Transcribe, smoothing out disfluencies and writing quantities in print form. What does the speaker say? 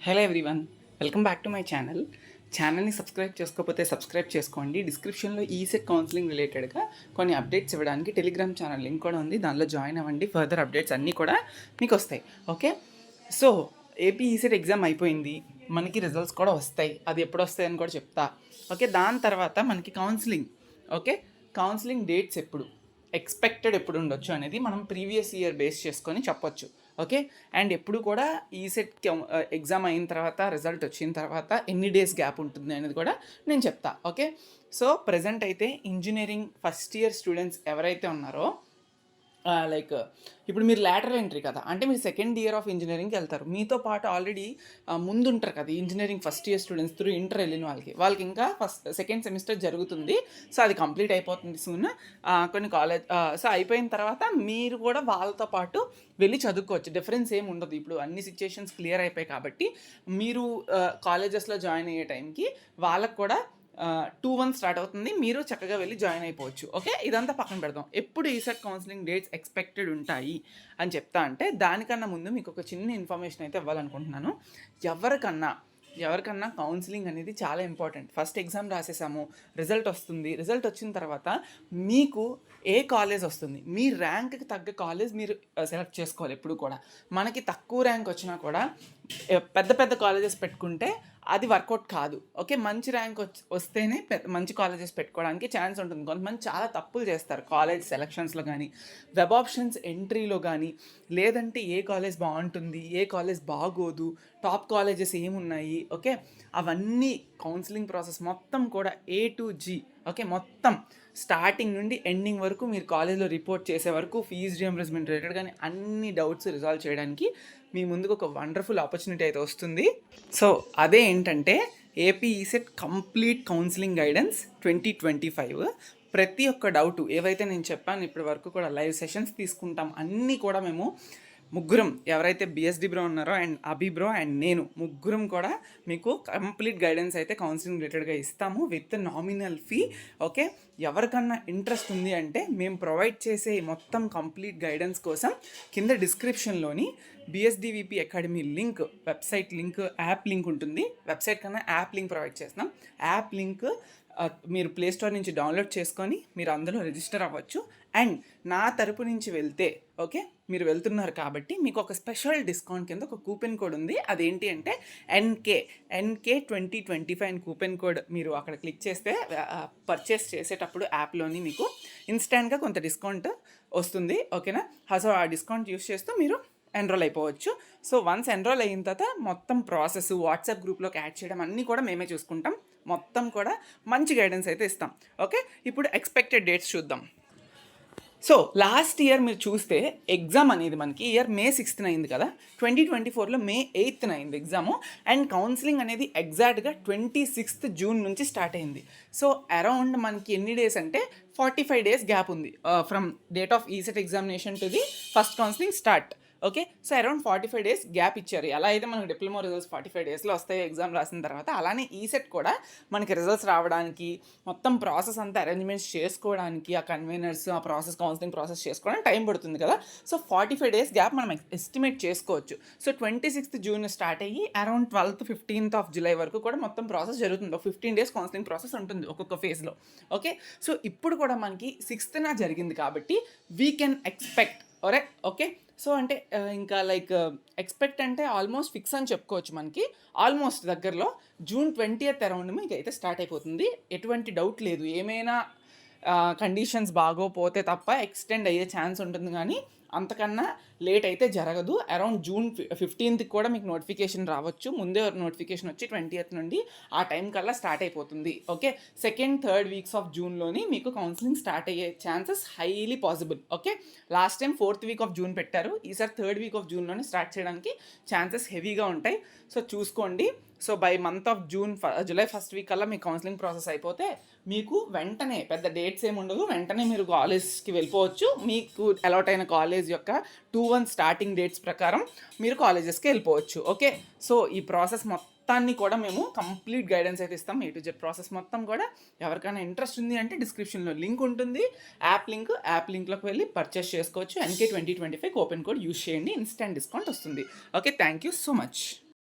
Hello everyone, welcome back to my ఛానల్ని subscribe చేసుకోకపోతే subscribe చేసుకోండి. డిస్క్రిప్షన్లో ఈసెట్ కౌన్సిలింగ్ రిలేటెడ్గా కొన్ని అప్డేట్స్ ఇవ్వడానికి టెలిగ్రామ్ ఛానల్ లింక్ కూడా ఉంది. దానిలో జాయిన్ అవ్వండి. ఫర్దర్ అప్డేట్స్ అన్నీ కూడా మీకు వస్తాయి. Okay, so AP ECET exam అయిపోయింది, మనకి రిజల్ట్స్ కూడా వస్తాయి. అది ఎప్పుడు వస్తాయని కూడా చెప్తా. ఓకే, దాని తర్వాత మనకి కౌన్సిలింగ్. ఓకే, కౌన్సిలింగ్ డేట్స్ ఎప్పుడు ఎక్స్పెక్టెడ్ ఎప్పుడు ఉండొచ్చు అనేది మనం ప్రీవియస్ ఇయర్ బేస్ చేసుకొని చెప్పొచ్చు. ఓకే, అండ్ ఎప్పుడు కూడా ఈసెట్ ఎగ్జామ్ అయిన తర్వాత రిజల్ట్ వచ్చిన తర్వాత ఎన్ని డేస్ గ్యాప్ ఉంటుంది అనేది కూడా నేను చెప్తా. ఓకే, సో ప్రజెంట్ అయితే ఇంజనీరింగ్ ఫస్ట్ ఇయర్ స్టూడెంట్స్ ఎవరైతే ఉన్నారో లైక్ ఇప్పుడు మీరు లాటరల్ ఎంట్రీ కదా, అంటే మీరు సెకండ్ ఇయర్ ఆఫ్ ఇంజనీరింగ్కి వెళ్తారు. మీతో పాటు ఆల్రెడీ ముందుంటారు కదా engineering first year students through inter వెళ్ళిన వాళ్ళకి ఇంకా సెకండ్ సెమిస్టర్ జరుగుతుంది. సో అది కంప్లీట్ అయిపోతుంది సూన్. కొన్ని కాలేజ్ సో అయిపోయిన తర్వాత మీరు కూడా వాళ్ళతో పాటు వెళ్ళి చదువుకోవచ్చు. డిఫరెన్స్ ఏమి ఉండదు. ఇప్పుడు అన్ని సిచ్యుయేషన్స్ క్లియర్ అయిపోయాయి కాబట్టి మీరు కాలేజెస్లో జాయిన్ అయ్యే టైంకి వాళ్ళకు కూడా 2-1 స్టార్ట్ అవుతుంది. మీరు చక్కగా వెళ్ళి జాయిన్ అయిపోవచ్చు. ఓకే, ఇదంతా పక్కన పెడదాం. ఎప్పుడు ఈసెట్ కౌన్సిలింగ్ డేట్స్ ఎక్స్పెక్టెడ్ ఉంటాయి అని చెప్తా అంటే దానికన్నా ముందు మీకు ఒక చిన్న ఇన్ఫర్మేషన్ అయితే ఇవ్వాలనుకుంటున్నాను. ఎవరికన్నా కౌన్సిలింగ్ అనేది చాలా ఇంపార్టెంట్. ఫస్ట్ ఎగ్జామ్ రాసేసాము, రిజల్ట్ వస్తుంది. రిజల్ట్ వచ్చిన తర్వాత మీకు ఏ కాలేజ్ వస్తుంది, మీ ర్యాంక్కి తగ్గ కాలేజ్ మీరు సెలెక్ట్ చేసుకోవాలి. ఎప్పుడు కూడా మనకి తక్కువ ర్యాంక్ వచ్చినా కూడా పెద్ద పెద్ద కాలేజెస్ పెట్టుకుంటే అది వర్కౌట్ కాదు. ఓకే, మంచి ర్యాంక్ వస్తేనే మంచి కాలేజెస్ పెట్టుకోవడానికి ఛాన్స్ ఉంటుంది. కొంతమంది చాలా తప్పులు చేస్తారు కాలేజ్ సెలక్షన్స్లో కానీ, వెబ్ ఆప్షన్స్ ఎంట్రీలో కానీ, లేదంటే ఏ కాలేజ్ బాగుంటుంది, ఏ కాలేజ్ బాగోదు, టాప్ కాలేజెస్ ఏమున్నాయి. ఓకే, అవన్నీ కౌన్సిలింగ్ ప్రాసెస్ మొత్తం కూడా A to G. ఓకే, మొత్తం స్టార్టింగ్ నుండి ఎండింగ్ వరకు మీరు కాలేజ్లో రిపోర్ట్ చేసే వరకు ఫీజు రియంబర్స్మెంట్ రిలేటెడ్ కానీ అన్ని డౌట్స్ రిజాల్వ్ చేయడానికి మీ ముందుకు ఒక వండర్ఫుల్ ఆపర్చునిటీ అయితే వస్తుంది. సో అదే ఏంటంటే AP ECET complete counselling guidance 2025. ప్రతి ఒక్క డౌటు ఏవైతే నేను చెప్పాను ఇప్పటి వరకు కూడా లైవ్ సెషన్స్ తీసుకుంటాం. అన్నీ కూడా మేము ముగ్గురం ఎవరైతే బిఎస్డి బ్రో ఉన్నారో అండ్ అభి బ్రో అండ్ నేను ముగ్గురం కూడా మీకు కంప్లీట్ గైడెన్స్ అయితే కౌన్సిలింగ్ రిలేటెడ్గా ఇస్తాము విత్ నామినల్ ఫీ. ఓకే, ఎవరికన్నా ఇంట్రెస్ట్ ఉంది అంటే మేము ప్రొవైడ్ చేసే మొత్తం కంప్లీట్ గైడెన్స్ కోసం కింద డిస్క్రిప్షన్లోని BSDVP academy link, website link, app link ఉంటుంది. వెబ్సైట్ కన్నా యాప్ లింక్ ప్రొవైడ్ చేస్తున్నాం. యాప్ లింక్ మీరు ప్లేస్టోర్ నుంచి డౌన్లోడ్ చేసుకొని మీరు అందులో రిజిస్టర్ అవ్వచ్చు. అండ్ నా తరపు నుంచి వెళ్తే ఓకే, మీరు వెళ్తున్నారు కాబట్టి మీకు ఒక స్పెషల్ డిస్కౌంట్ కింద ఒక కూపెన్ కోడ్ ఉంది. అదేంటి అంటే ఎన్కే 2025 అని కూపెన్ కోడ్ మీరు అక్కడ క్లిక్ చేస్తే పర్చేస్ చేసేటప్పుడు యాప్లోని మీకు ఇన్స్టాంట్గా కొంత డిస్కౌంట్ వస్తుంది. ఓకేనా, సో ఆ డిస్కౌంట్ యూస్ చేస్తూ మీరు ఎన్రోల్ అయిపోవచ్చు. సో వన్స్ ఎన్రోల్ అయిన తర్వాత మొత్తం ప్రాసెస్ వాట్సాప్ గ్రూప్లోకి యాడ్ చేయడం అన్నీ కూడా మేమే చూసుకుంటాం. మొత్తం కూడా మంచి గైడెన్స్ అయితే ఇస్తాం. ఓకే, ఇప్పుడు ఎక్స్పెక్టెడ్ డేట్స్ చూద్దాం. సో లాస్ట్ ఇయర్ మీరు చూస్తే ఎగ్జామ్ అనేది మనకి ఇయర్ May 6th అయింది కదా, 2024లో May 8th అయింది ఎగ్జాము. అండ్ కౌన్సిలింగ్ అనేది ఎగ్జాక్ట్గా 26th June నుంచి స్టార్ట్ అయింది. సో అరౌండ్ మనకి ఎన్ని డేస్ అంటే 45 days గ్యాప్ ఉంది from date of ECET examination to the first counselling start. Okay, so around 45 days gap ఇచ్చారు. ఎలా అయితే మనకు డిప్లొమా రిజల్ట్స్ 45 daysలో వస్తాయి ఎగ్జామ్ రాసిన తర్వాత, అలానే ఈసెట్ కూడా మనకి రిజల్ట్స్ రావడానికి మొత్తం ప్రాసెస్ అంతా అరేంజ్మెంట్స్ చేసుకోవడానికి ఆ కన్వీనర్స్ ఆ ప్రాసెస్ కౌన్సిలింగ్ ప్రాసెస్ చేసుకోవడానికి టైం పడుతుంది కదా. సో 45 days గ్యాప్ మనం ఎస్టిమేట్ చేసుకోవచ్చు. సో 26th June స్టార్ట్ అయ్యి around 12th 15th of July వరకు కూడా మొత్తం ప్రాసెస్ జరుగుతుంది. ఒక 15 days కౌన్సిలింగ్ ప్రాసెస్ ఉంటుంది ఒక్కొక్క ఫేజ్లో. ఓకే, సో ఇప్పుడు కూడా మనకి 6th జరిగింది కాబట్టి we can expect okay. So అంటే ఇంకా లైక్ ఎక్స్పెక్ట్ అంటే ఆల్మోస్ట్ ఫిక్స్ అని చెప్పుకోవచ్చు. మనకి ఆల్మోస్ట్ దగ్గరలో June 20th అరౌండ్ మీకు అయితే స్టార్ట్ అయిపోతుంది. ఎటువంటి డౌట్ లేదు. ఏమైనా కండిషన్స్ బాగోపోతే తప్ప ఎక్స్టెండ్ అయ్యే ఛాన్స్ ఉంటుంది, కానీ అంతకన్నా లేట్ అయితే జరగదు. అరౌండ్ June 15th కూడా మీకు నోటిఫికేషన్ రావచ్చు. ముందే నోటిఫికేషన్ వచ్చి 20th నుండి ఆ టైం కల్లా స్టార్ట్ అయిపోతుంది. Okay, 2nd, 3rd weeks of Juneలోని మీకు కౌన్సిలింగ్ స్టార్ట్ అయ్యే chances highly possible. Okay, last time 4th week of June పెట్టారు, ఈసారి 3rd week of Juneలోనే స్టార్ట్ చేయడానికి ఛాన్సెస్ హెవీగా ఉంటాయి. సో చూసుకోండి. So by month of July 1st week కల్లా మీ కౌన్సిలింగ్ ప్రాసెస్ అయిపోతే మీకు వెంటనే పెద్ద డేట్స్ ఏమి ఉండదు, వెంటనే మీరు కాలేజ్కి వెళ్ళిపోవచ్చు. మీకు అలాట్ అయిన కాలేజ్ యొక్క 2-1 స్టార్టింగ్ డేట్స్ ప్రకారం మీరు కాలేజెస్కి వెళ్ళిపోవచ్చు. ఓకే, సో ఈ ప్రాసెస్ మొత్తాన్ని కూడా మేము కంప్లీట్ గైడెన్స్ అయితే ఇస్తాం. A to Z ప్రాసెస్ మొత్తం కూడా. ఎవరికైనా ఇంట్రెస్ట్ ఉంది అంటే డిస్క్రిప్షన్లో లింక్ ఉంటుంది, యాప్ లింక్లోకి వెళ్ళి పర్చేస్ చేసుకోవచ్చు. NK 2025 కూపెన్ కోడ్ యూస్ చేయండి, ఇన్స్టెంట్ డిస్కౌంట్ వస్తుంది. Okay, thank you so much.